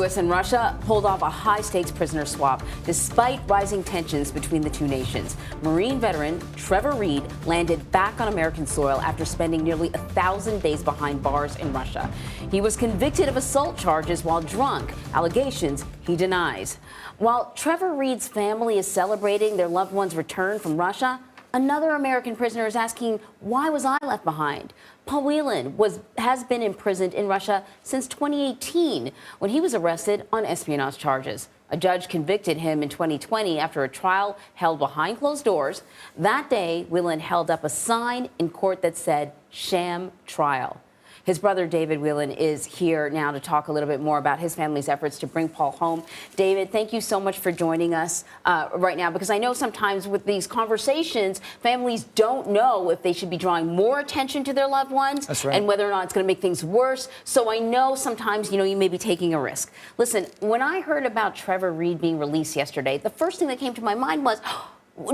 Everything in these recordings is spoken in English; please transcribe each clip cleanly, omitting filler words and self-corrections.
U.S. and Russia pulled off a high-stakes prisoner swap despite rising tensions between the two nations. Marine veteran Trevor Reed landed back on American soil after spending nearly 1,000 days behind bars in Russia. He was convicted of assault charges while drunk, allegations he denies. While Trevor Reed's family is celebrating their loved one's return from Russia, another American prisoner is asking, why was I left behind? Paul Whelan has been imprisoned in Russia since 2018 when he was arrested on espionage charges. A judge convicted him in 2020 after a trial held behind closed doors. That day, Whelan held up a sign in court that said, "Sham Trial." His brother, David Whelan, is here now to talk a little bit more about his family's efforts to bring Paul home. David, thank you so much for joining us right now, because I know sometimes with these conversations, families don't know if they should be drawing more attention to their loved ones. That's right. And whether or not it's going to make things worse. So I know sometimes, you may be taking a risk. Listen, when I heard about Trevor Reed being released yesterday, the first thing that came to my mind was,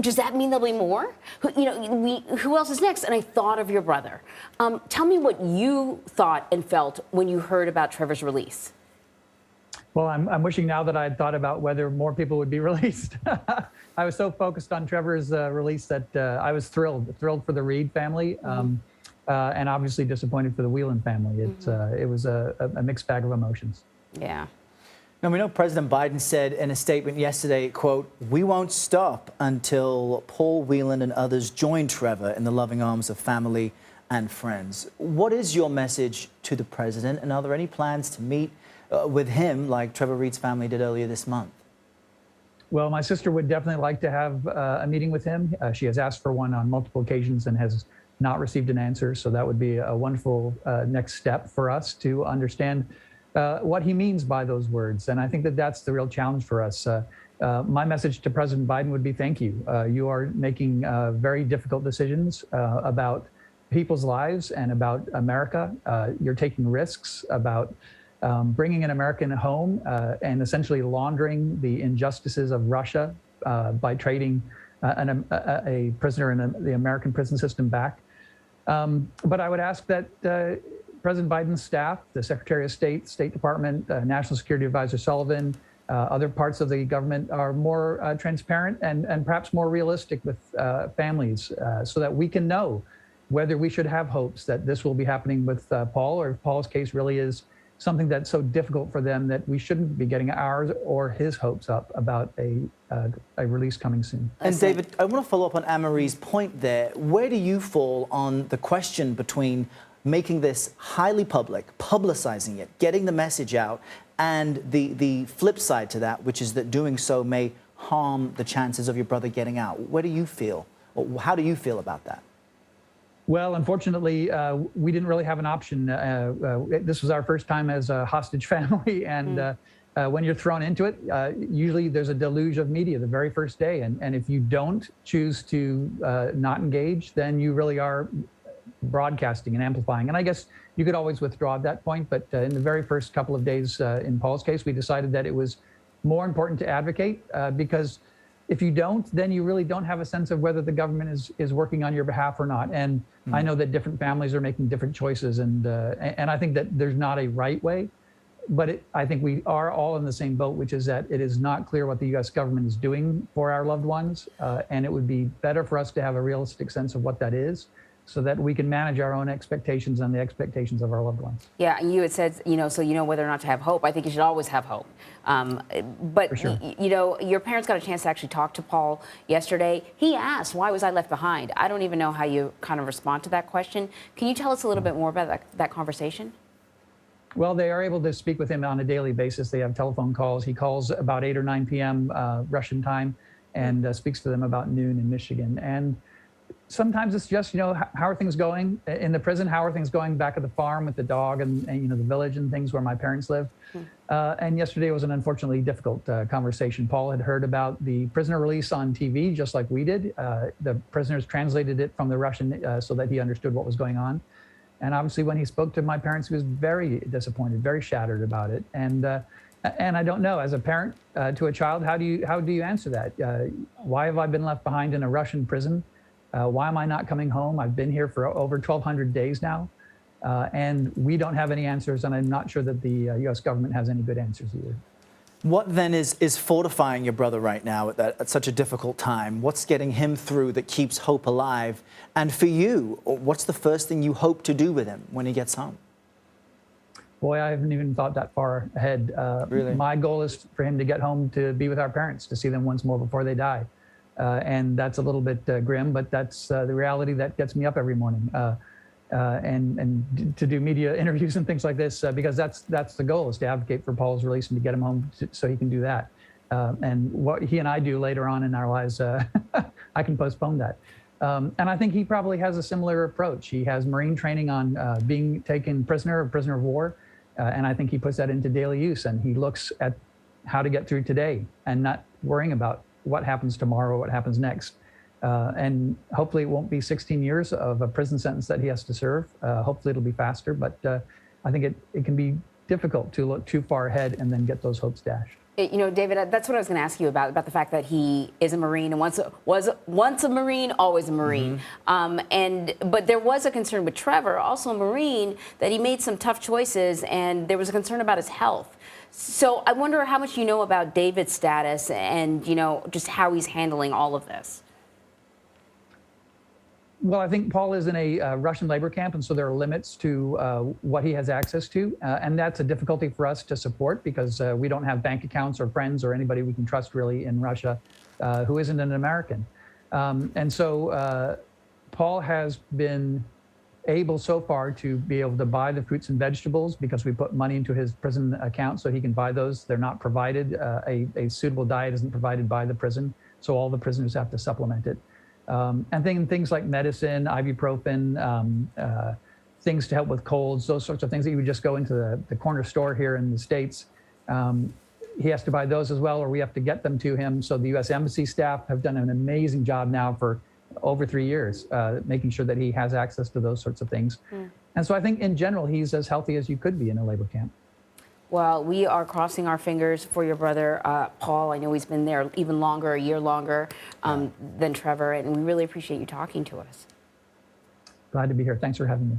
does that mean there'll be more? Who else is next? And I thought of your brother. Tell me what you thought and felt when you heard about Trevor's release. Well, I'm wishing now that I had thought about whether more people would be released. I was so focused on Trevor's release that I was thrilled for the Reed family, and obviously disappointed for the Whelan family. It was a mixed bag of emotions. Yeah. Now, we know President Biden said in a statement yesterday, quote, "We won't stop until Paul Whelan and others join Trevor in the loving arms of family and friends." What is your message to the president, and are there any plans to meet with him like Trevor Reed's family did earlier this month? Well, my sister would definitely like to have a meeting with him. She has asked for one on multiple occasions and has not received an answer. So that would be a wonderful next step for us to understand what he means by those words. And I think that that's the real challenge for us. My message to President Biden would be thank you. You are making very difficult decisions about people's lives and about America. You're taking risks about bringing an American home and essentially laundering the injustices of Russia by trading a prisoner in the American prison system back. But I would ask that President Biden's staff, the Secretary of State, State Department, National Security Advisor Sullivan, other parts of the government are more transparent and perhaps more realistic with families so that we can know whether we should have hopes that this will be happening with Paul, or if Paul's case really is something that's so difficult for them that we shouldn't be getting ours or his hopes up about a release coming soon. And David, I want to follow up on Anne-Marie's point there. Where do you fall on the question between making this highly public, publicizing it, getting the message out, and the flip side to that, which is that doing so may harm the chances of your brother getting out? Where do you feel, or how do you feel about that? Well, unfortunately, we didn't really have an option. This was our first time as a hostage family, and when you're thrown into it, usually there's a deluge of media the very first day, and if you don't choose to not engage, then you really are broadcasting and amplifying. And I guess you could always withdraw at that point, but in the very first couple of days in Paul's case, we decided that it was more important to advocate because if you don't, then you really don't have a sense of whether the government is working on your behalf or not. And I know that different families are making different choices, and I think that there's not a right way, but I think we are all in the same boat, which is that it is not clear what the U.S. government is doing for our loved ones, and it would be better for us to have a realistic sense of what that is, so that we can manage our own expectations and the expectations of our loved ones. Yeah, you had said, so you know whether or not to have hope. I think you should always have hope. But, For sure. Your parents got a chance to actually talk to Paul yesterday. He asked, why was I left behind? I don't even know how you kind of respond to that question. Can you tell us a little bit more about that conversation? Well, they are able to speak with him on a daily basis. They have telephone calls. He calls about 8 or 9 p.m. Russian time and speaks to them about noon in Michigan. And sometimes it's just, how are things going in the prison? How are things going back at the farm with the dog and the village and things where my parents live? And yesterday was an unfortunately difficult conversation. Paul had heard about the prisoner release on TV, just like we did. The prisoners translated it from the Russian so that he understood what was going on. And obviously when he spoke to my parents, he was very disappointed, very shattered about it. And I don't know, as a parent to a child, how do you answer that? Why have I been left behind in a Russian prison? Why am I not coming home? I've been here for over 1,200 days now. And we don't have any answers, and I'm not sure that the U.S. government has any good answers either. What then is fortifying your brother right now at such a difficult time? What's getting him through that keeps hope alive? And for you, what's the first thing you hope to do with him when he gets home? Boy, I haven't even thought that far ahead. Really? My goal is for him to get home to be with our parents, to see them once more before they die. And that's a little bit grim, but that's the reality that gets me up every morning. And to do media interviews and things like this, because that's the goal, is to advocate for Paul's release and to get him home so he can do that. And what he and I do later on in our lives, I can postpone that. And I think he probably has a similar approach. He has Marine training on being taken prisoner, a prisoner of war, and I think he puts that into daily use. And he looks at how to get through today and not worrying about what happens tomorrow, what happens next. And hopefully it won't be 16 years of a prison sentence that he has to serve. Hopefully it'll be faster, but I think it can be difficult to look too far ahead and then get those hopes dashed. You know, David, that's what I was going to ask you about the fact that he is a Marine and once a Marine, always a Marine. But there was a concern with Trevor, also a Marine, that he made some tough choices and there was a concern about his health. So I wonder how much you know about David's status and, you know, just how he's handling all of this. Well, I think Paul is in a Russian labor camp, and so there are limits to what he has access to. And that's a difficulty for us to support because we don't have bank accounts or friends or anybody we can trust really in Russia who isn't an American. And so Paul has been able so far to be able to buy the fruits and vegetables because we put money into his prison account so he can buy those. They're not provided. A suitable diet isn't provided by the prison, so all the prisoners have to supplement it. And things like medicine, ibuprofen, things to help with colds, those sorts of things that you would just go into the corner store here in the States. He has to buy those as well, or we have to get them to him. So the U.S. Embassy staff have done an amazing job now for over 3 years, making sure that he has access to those sorts of things. And so I think in general, he's as healthy as you could be in a labor camp. Well, we are crossing our fingers for your brother, Paul. I know he's been there even longer, a year longer than Trevor, and we really appreciate you talking to us. Glad to be here. Thanks for having me.